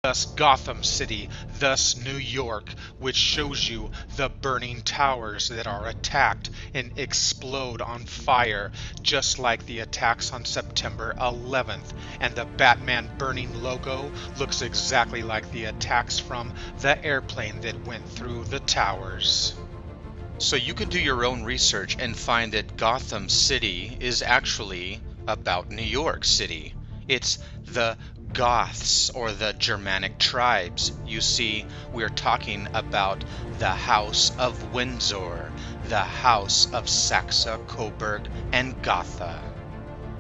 thus Gotham City, thus New York, which shows you the burning towers that are attacked and explode on fire, just like the attacks on September 11th. And the Batman burning logo looks exactly like the attacks from the airplane that went through the towers. So you can do your own research and find that Gotham City is actually about New York City. It's the Goths, or the Germanic tribes. You see, we're talking about the House of Windsor, the House of Saxe, Coburg, and Gotha.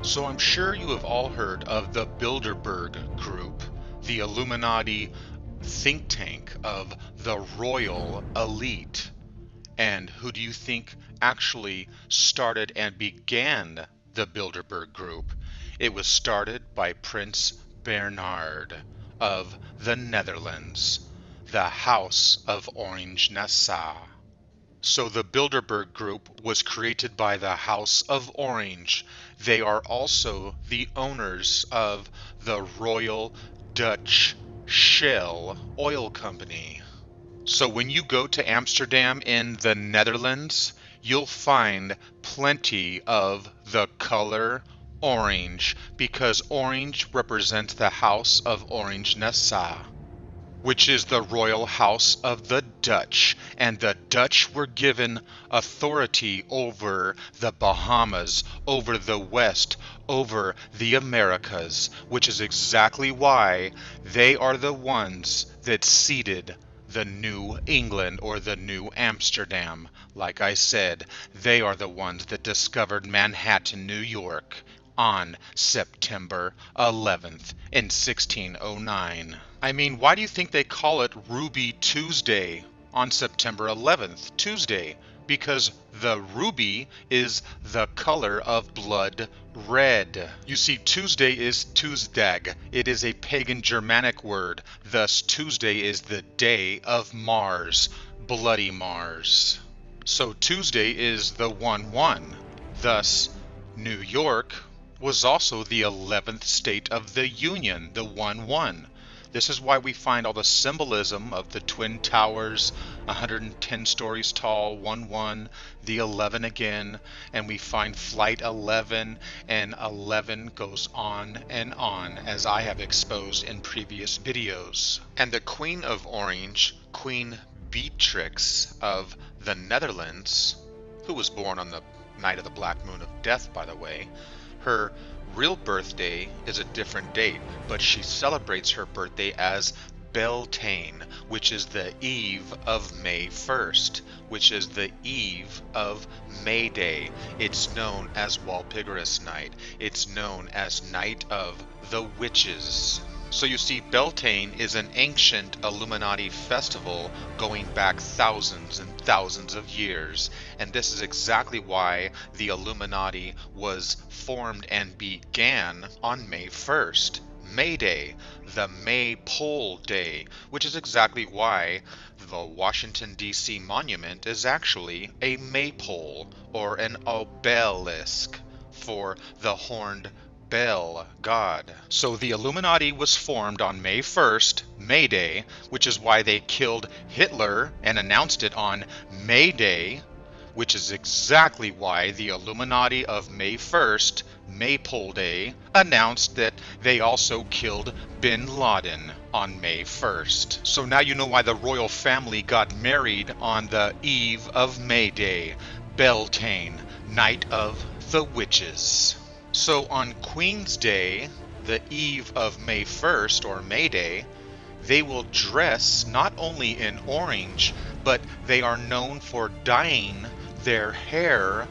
So I'm sure you have all heard of the Bilderberg Group, the Illuminati think tank of the royal elite. And who do you think actually started and began the Bilderberg Group? It was started by Prince Bernhard of the Netherlands, the House of Orange-Nassau. So the Bilderberg Group was created by the House of Orange. They are also the owners of the Royal Dutch Shell Oil Company. So when you go to Amsterdam in the Netherlands, you'll find plenty of the color orange, because orange represents the House of Orange-Nassau, which is the royal house of the Dutch. And the Dutch were given authority over the Bahamas, over the West, over the Americas, which is exactly why they are the ones that seeded the New England, or the New Amsterdam. Like I said, they are the ones that discovered Manhattan, New York on September 11th in 1609. I mean, why do you think they call it Ruby Tuesday on September 11th, Tuesday? Because the ruby is the color of blood red. You see, Tuesday is Tuesdag. It is a pagan Germanic word. Thus, Tuesday is the day of Mars, bloody Mars. So Tuesday is the 1-1. Thus, New York was also the 11th state of the Union, the 1-1. This is why we find all the symbolism of the Twin Towers, 110 stories tall, 1-1, the 11 again, and we find Flight 11, and 11 goes on, as I have exposed in previous videos. And the Queen of Orange, Queen Beatrix of the Netherlands, who was born on the night of the Black Moon of Death, by the way, her real birthday is a different date, but she celebrates her birthday as Beltane, which is the eve of May 1st, which is the eve of May Day. It's known as Walpurgis Night. It's known as Night of the Witches. So you see, Beltane is an ancient Illuminati festival going back thousands and thousands of years. And this is exactly why the Illuminati was formed and began on May 1st. May Day, the Maypole Day, which is exactly why the Washington, D.C. monument is actually a maypole, or an obelisk, for the horned Bell god. So the Illuminati was formed on May 1st, May Day, which is why they killed Hitler and announced it on May Day, which is exactly why the Illuminati of May 1st, Maypole Day, announced that they also killed Bin Laden on May 1st. So now you know why the royal family got married on the eve of May Day, Beltane, Night of the Witches. So on Queen's Day, the eve of May 1st, or May Day, they will dress not only in orange, but they are known for dyeing their hair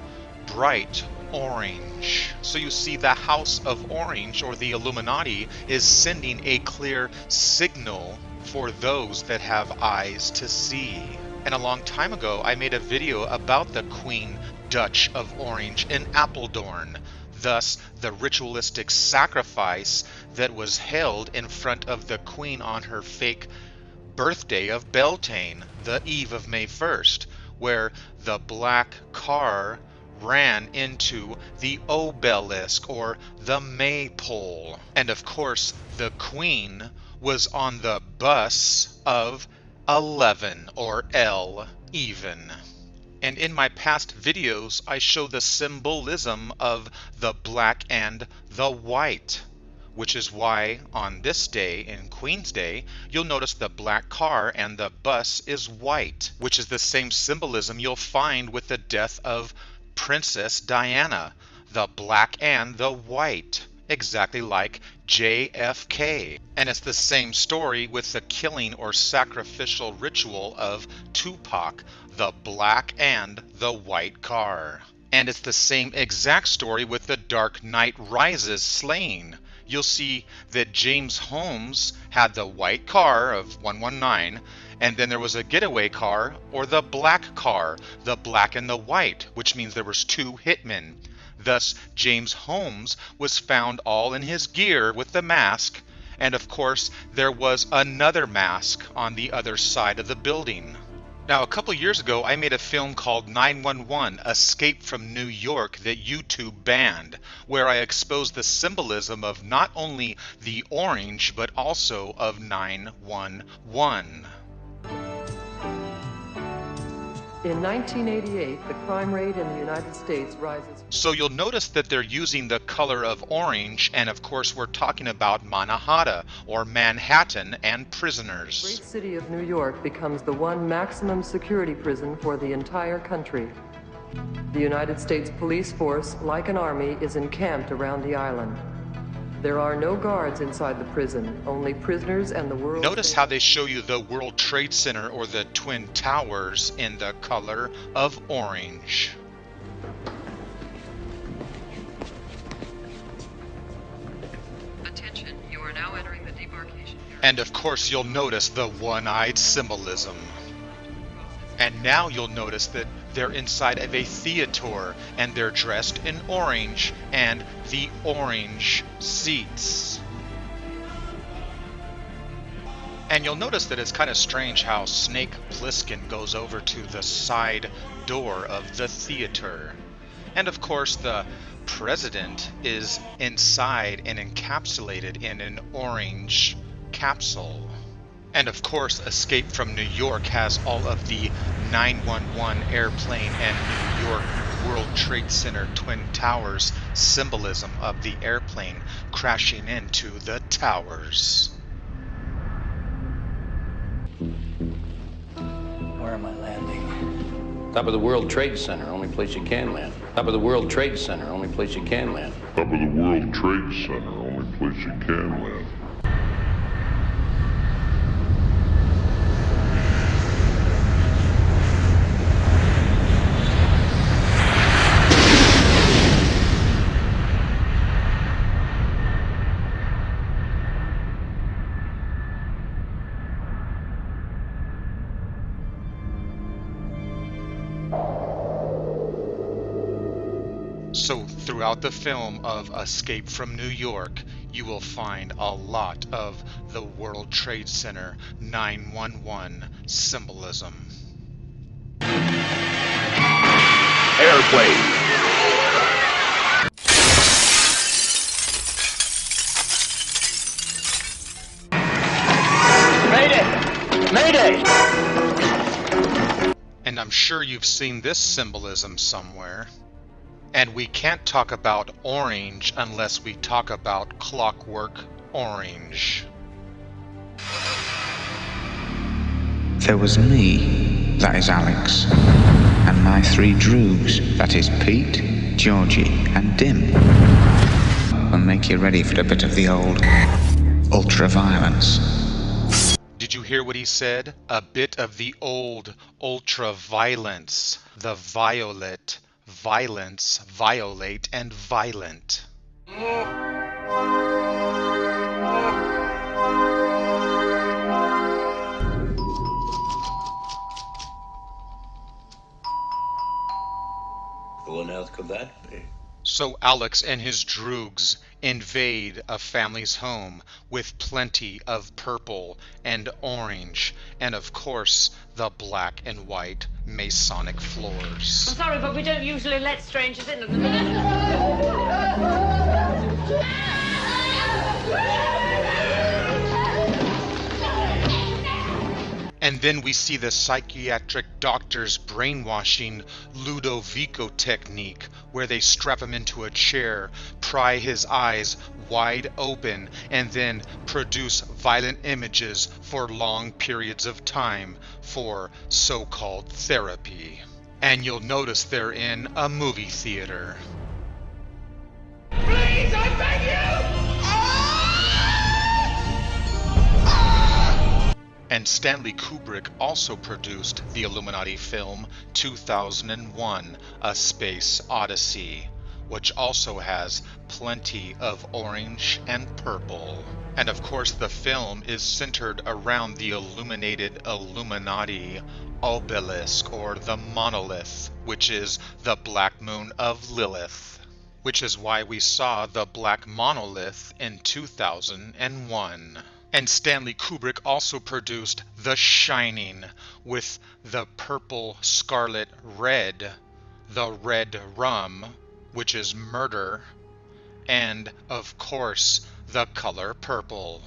bright orange. So you see, the House of Orange, or the Illuminati, is sending a clear signal for those that have eyes to see. And a long time ago, I made a video about the Queen Dutch of Orange in Apeldoorn. Thus, the ritualistic sacrifice that was held in front of the Queen on her fake birthday of Beltane, the eve of May 1st, where the black car ran into the obelisk, or the maypole. And of course, the Queen was on the bus of 11, or L even. And in my past videos, I show the symbolism of the black and the white, which is why on this day, in Queen's Day, you'll notice the black car and the bus is white, which is the same symbolism you'll find with the death of Princess Diana, the black and the white, exactly like JFK. And it's the same story with the killing or sacrificial ritual of Tupac, the black and the white car. And it's the same exact story with the Dark Knight Rises slaying. You'll see that James Holmes had the white car of 119, and then there was a getaway car, or the black car, the black and the white, which means there was two hitmen. Thus, James Holmes was found all in his gear with the mask, and of course, there was another mask on the other side of the building. Now, a couple years ago, I made a film called 911 Escape from New York that YouTube banned, where I exposed the symbolism of not only the orange, but also of 911. In 1988, the crime rate in the United States rises. So you'll notice that they're using the color of orange, and of course we're talking about Manhattan, or Manhattan, and prisoners. The great city of New York becomes the one maximum security prison for the entire country. The United States police force, like an army, is encamped around the island. There are no guards inside the prison, only prisoners and the world. Notice how they show you the World Trade Center or the Twin Towers in the color of orange. Attention, you are now entering the demarcation area. And of course you'll notice the one-eyed symbolism. And now you'll notice that they're inside of a theater, and they're dressed in orange, and the orange seats. And you'll notice that it's kind of strange how Snake Plissken goes over to the side door of the theater. And of course the president is inside and encapsulated in an orange capsule. And of course, Escape from New York has all of the 911 airplane and New York World Trade Center Twin Towers symbolism of the airplane crashing into the towers. Where am I landing? Top of the World Trade Center, only place you can land. Top of the World Trade Center, only place you can land. Top of the World Trade Center, only place you can land. So throughout the film of Escape from New York, you will find a lot of the World Trade Center 911 symbolism. Airplane. Mayday! Mayday! And I'm sure you've seen this symbolism somewhere. And we can't talk about orange unless we talk about Clockwork Orange. There was me, that is Alex, and my three droogs, that is Pete, Georgie, and Dim. We'll make you ready for a bit of the old ultra-violence. Did you hear what he said? A bit of the old ultra-violence, the violet, violence, violate, and violent. Who on earth could that be? So Alex and his droogs invade a family's home with plenty of purple and orange, and of course the black and white Masonic floors. I'm sorry, but we don't usually let strangers in. And then we see the psychiatric doctor's brainwashing Ludovico technique, where they strap him into a chair, pry his eyes wide open, and then produce violent images for long periods of time for so-called therapy. And you'll notice they're in a movie theater. Please, I beg you! And Stanley Kubrick also produced the Illuminati film 2001: A Space Odyssey, which also has plenty of orange and purple. And of course the film is centered around the illuminated Illuminati obelisk, or the monolith, which is the Black Moon of Lilith, which is why we saw the Black Monolith in 2001. And Stanley Kubrick also produced The Shining with the purple, scarlet, red, the red rum, which is murder, and of course the color purple.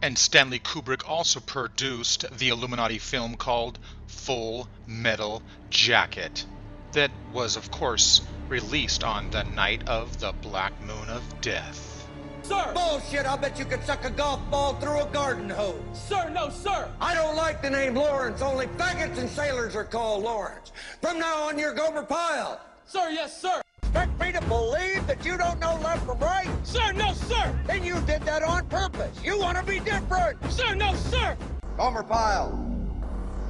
And Stanley Kubrick also produced the Illuminati film called Full Metal Jacket, that was of course released on the night of the Black Moon of Death. Sir! Bullshit, I'll bet you could suck a golf ball through a garden hose. Sir, no, sir! I don't like the name Lawrence. Only faggots and sailors are called Lawrence. From now on, you're Gomer Pyle. Sir, yes, sir! Expect me to believe that you don't know left from right? Sir, no, sir! Then you did that on purpose. You want to be different. Sir, no, sir! Gomer Pyle.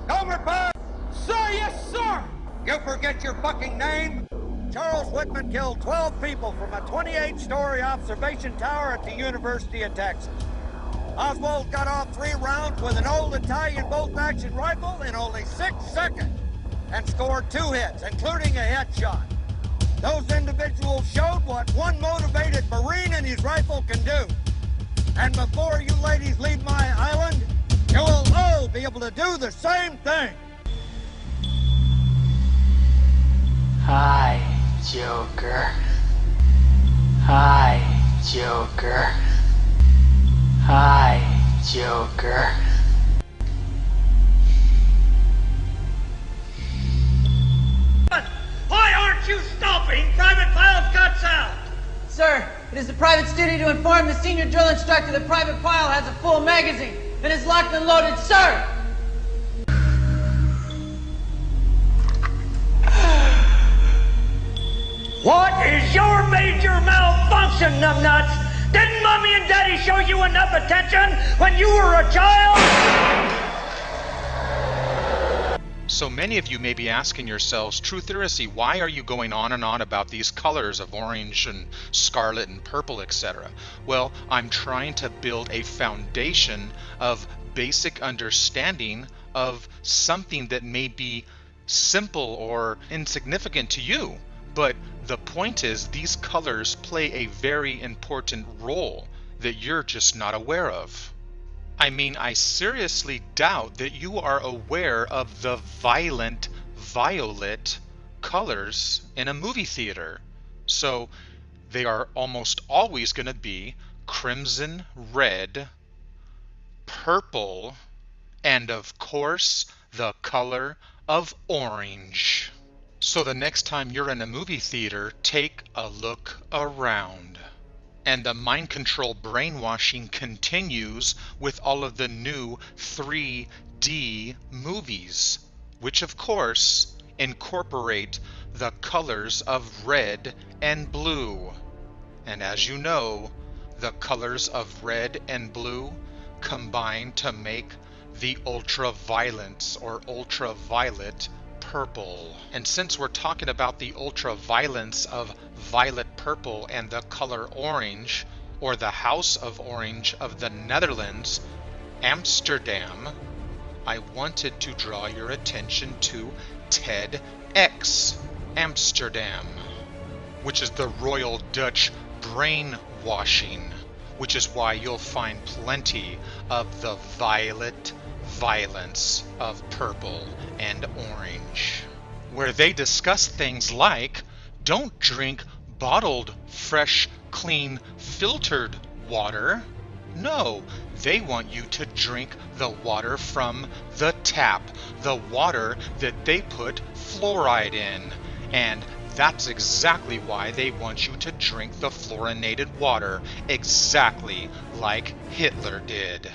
Gomer Pyle! Sir, yes, sir! You forget your fucking name? Charles Whitman killed 12 people from a 28-story observation tower at the University of Texas. Oswald got off 3 rounds with an old Italian bolt-action rifle in only 6 seconds and scored 2 hits, including a headshot. Those individuals showed what one motivated Marine and his rifle can do. And before you ladies leave my island, you will all be able to do the same thing. Hi, Joker. Hi, Joker. Hi, Joker. Why aren't you stopping? Private Pyle's got sound! Sir, it is the private duty to inform the senior drill instructor that Private Pyle has a full magazine and is locked and loaded, sir! What is your major malfunction, numbnuts? Didn't Mommy and Daddy show you enough attention when you were a child? So many of you may be asking yourselves, Truthiracy, why are you going on and on about these colors of orange and scarlet and purple, etc.? Well, I'm trying to build a foundation of basic understanding of something that may be simple or insignificant to you. But the point is, these colors play a very important role that you're just not aware of. I mean, I seriously doubt that you are aware of the violent violet colors in a movie theater. So they are almost always going to be crimson, red, purple, and of course the color of orange. So the next time you're in a movie theater, take a look around. And the mind control brainwashing continues with all of the new 3D movies, which of course incorporate the colors of red and blue. And as you know, the colors of red and blue combine to make the ultraviolence or ultraviolet purple. And since we're talking about the ultraviolence of violet purple and the color orange, or the House of Orange of the Netherlands, Amsterdam, I wanted to draw your attention to TEDx Amsterdam, which is the Royal Dutch brainwashing, which is why you'll find plenty of the violet violence of purple and orange, where they discuss things like, don't drink bottled, fresh, clean, filtered water, No, they want you to drink the water from the tap, the water that they put fluoride in. And that's exactly why they want you to drink the fluorinated water, exactly like Hitler did.